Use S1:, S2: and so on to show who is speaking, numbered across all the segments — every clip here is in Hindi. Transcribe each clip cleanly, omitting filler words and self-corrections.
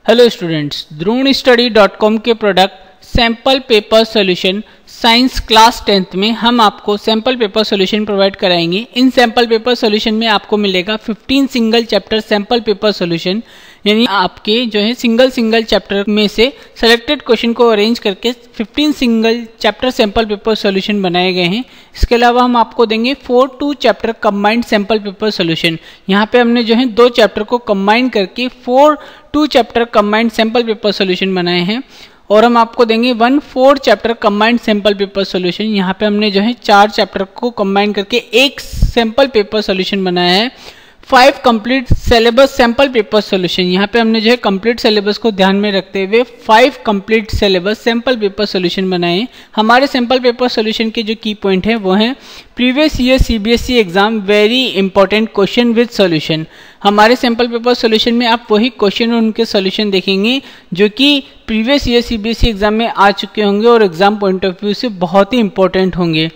S1: हेलो स्टूडेंट्स, द्रोणस्टडी.com के product sample paper solution science class 10th में हम आपको सैंपल पेपर सॉल्यूशन प्रोवाइड कराएंगे। इन सैंपल पेपर सॉल्यूशन में आपको मिलेगा 15 single chapter sample paper solution, यानी आपके जो है सिंगल चैप्टर में से सिलेक्टेड क्वेश्चन को अरेंज करके 15 single chapter sample paper solution बनाए गए हैं। इसके अलावा हम आपको देंगे 4 2 chapter combined sample paper solution. यहाँ पे हमने जो है 2 चैप्टर को कंबाइन करके 4 2 chapter combined sample paper solution बनाए हैं। और हम आपको देंगे 1/4 chapter combined sample paper solution. यहाँ पे हमने जो है 4 चैप्टर को कंबाइन करके एक सैंपल पेपर सॉल्यूशन बनाया है। 5 complete syllabus sample paper solution, यहाँ पे हमने जो है कंप्लीट सिलेबस को ध्यान में रखते हुए 5 complete syllabus sample paper solution बनाए। हमारे सैंपल पेपर सॉल्यूशन के जो की पॉइंट है वो है previous year CBSE exam very important question with solution. हमारे सैंपल पेपर सॉल्यूशन में आप वही क्वेश्चन और उनके सॉल्यूशन देखेंगे जो कि प्रीवियस ईयर सीबीएसई एग्जाम में आ चुके होंगे और एग्जाम पॉइंट ऑफ व्यू से बहुत ही इंपॉर्टेंट होंगे।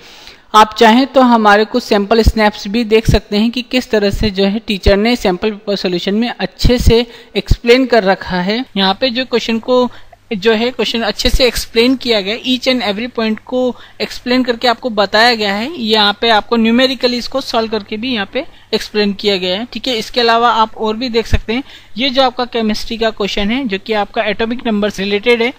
S1: आप चाहें तो हमारे कुछ सैंपल स्नैप्स भी देख सकते हैं कि किस तरह से जो है टीचर ने सैंपल पेपर सॉल्यूशन में अच्छे से एक्सप्लेन कर रखा है। यहाँ पे जो क्वेश्चन को जो है क्वेश्चन अच्छे से एक्सप्लेन किया गया, ईच एंड एवरी पॉइंट को एक्सप्लेन करके आपको बताया गया है। यहाँ पे आपको न्यूमेरिकली इसको सॉल्व करके भी यहाँ पे एक्सप्लेन किया गया है। ठीक है, इसके अलावा आप और भी देख सकते हैं। ये जो आपका केमिस्ट्री का क्वेश्चन है जो कि आपका एटॉमिक नंबर से रिलेटेड है,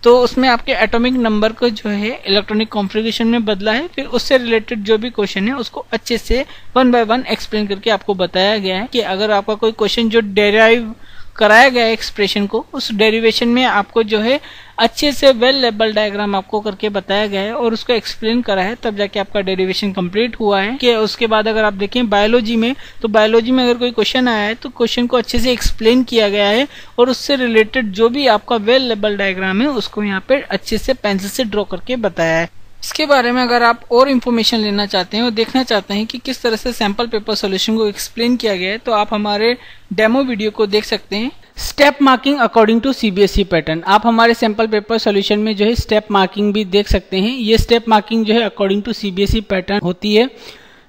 S1: तो उसमें आपके एटॉमिक नंबर को जो है इलेक्ट्रॉनिक कॉन्फ़िगरेशन में बदला है। फिर उससे रिलेटेड जो भी क्वेश्चन है उसको अच्छे से 1 बाय 1 एक्सप्लेन करके आपको बताया गया है कि अगर आपका कोई क्वेश्चन जो डेराइव कराया गया है एक्सप्रेशन को, उस डेरिवेशन में आपको जो है अच्छे से वेल लेबल डायग्राम आपको करके बताया गया है और उसको एक्सप्लेन करा है, तब जाके आपका डेरिवेशन कंप्लीट हुआ है। कि उसके बाद अगर आप देखें बायोलॉजी में, तो बायोलॉजी में अगर कोई क्वेश्चन आया है तो क्वेश्चन को अच्छे से एक्सप्लेन किया गया है और उससे रिलेटेड जो भी आपका वेल लेबल डायग्राम है उसको यहाँ पे अच्छे से पेंसिल से ड्रॉ करके बताया है। इसके बारे में अगर आप और इन्फॉर्मेशन लेना चाहते हैं और देखना चाहते हैं कि किस तरह से सैंपल पेपर सॉल्यूशन को एक्सप्लेन किया गया है, तो आप हमारे डेमो वीडियो को देख सकते हैं। Step marking according to CBSE pattern, आप हमारे सैंपल पेपर सॉल्यूशन में जो है स्टेप मार्किंग भी देख सकते हैं। ये स्टेप मार्किंग जो है अकॉर्डिंग टू सीबीएसई पैटर्न होती है।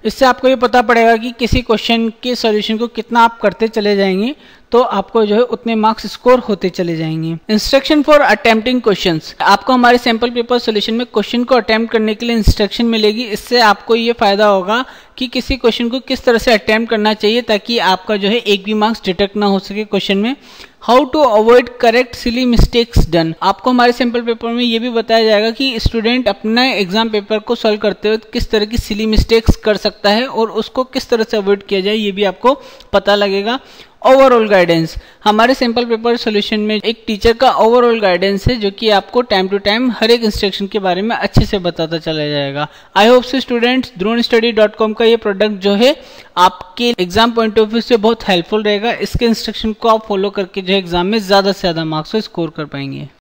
S1: इससे आपको ये पता पड़ेगा कि किसी क्वेश्चन के सॉल्यूशन को कितना आप करते चले जाएंगे तो आपको जो है उतने मार्क्स स्कोर होते चले जाएंगे। इंस्ट्रक्शन फॉर अटेम्प्टिंग क्वेश्चंस, आपको हमारे सैंपल पेपर सॉल्यूशन में क्वेश्चन को अटेम्प्ट करने के लिए इंस्ट्रक्शन मिलेगी। इससे आपको ये फायदा होगा कि किसी क्वेश्चन को किस तरह से अटेम्प्ट करना चाहिए ताकि आपका जो है एक भी मार्क्स डिटेक्ट ना हो सके क्वेश्चन में। How to avoid correct silly mistakes done, आपको हमारे सैंपल पेपर में ये भी बताया जाएगा कि स्टूडेंट अपना एग्जाम पेपर को सॉल्व करते हुए किस तरह की सिली मिस्टेक्स कर सकता है और उसको किस तरह से अवॉइड किया जाए ये भी आपको पता लगेगा। ओवरऑल गाइडेंस, हमारे सैंपल पेपर सॉल्यूशन में एक टीचर का ओवरऑल गाइडेंस है जो कि आपको टाइम टू टाइम हर एक इंस्ट्रक्शन के बारे में अच्छे से बताता चला जाएगा। आई होप सो स्टूडेंट्स, द्रोणस्टडी.com का ये प्रोडक्ट जो है आपके एग्जाम पॉइंट ऑफ व्यू से बहुत हेल्पफुल रहेगा। इसके इंस्ट्रक्शन को आप फॉलो करके जो है एग्जाम में ज्यादा से ज्यादा मार्क्स को स्कोर कर पाएंगे।